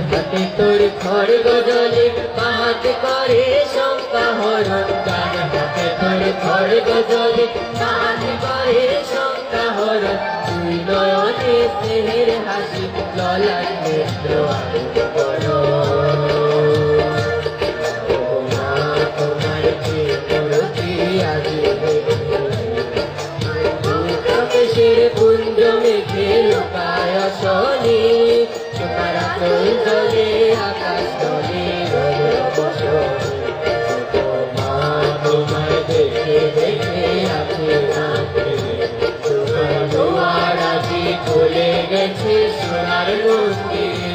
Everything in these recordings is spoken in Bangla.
হাতে তোর খড়গ জলে পাহাত করে শঙ্কা হরণ ডান হাতে তোর খড়গ জলে পাহাত করে শঙ্কা হরণ দুই নয়নে স্নেহের হাসি ললাট নেত্র আলোক করো তোমার প্রেমরতি আজি আকাশের পুঞ্জ মেঘে লোকায় শনি তোমার আচল জলে আকাশ তলে তোমার দেখে দেখে আছে তোমার দুয়ার আজি খুলে গেছে সোনার মন্দিরে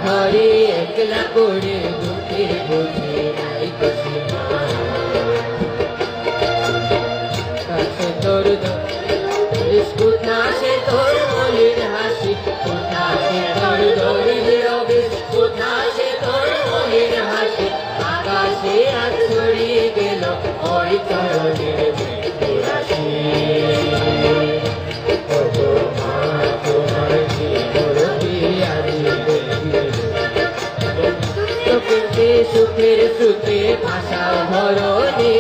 ঘরে একলা করে দুঃখের বুঝে নাই খুশি কাছে তোর কোথাছে তোর মলিন হাসি কোথাছে তোর দরিদ্র কোথাছে তোর মলিন হাসি আকাশে আজ ছড়িয়ে গেল ওই চরণের হাসি সুখের শ্রুতে ভাষা ভরণে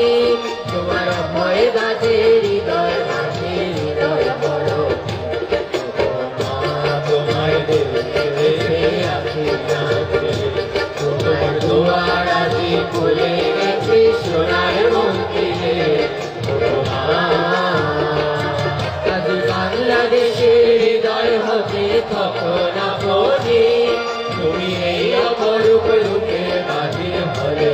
তোমার ভয় বাজে হৃদয় বাজে হৃদয় বড় তোমার দেখে আছি তোমার দুয়ার আজি খুলে গেছে সোনার মন্দিরে আজ বাংলাদেশের হৃদয় হতে তখন আপনি তুমি এই অপরূপ রূপে বাজির হলে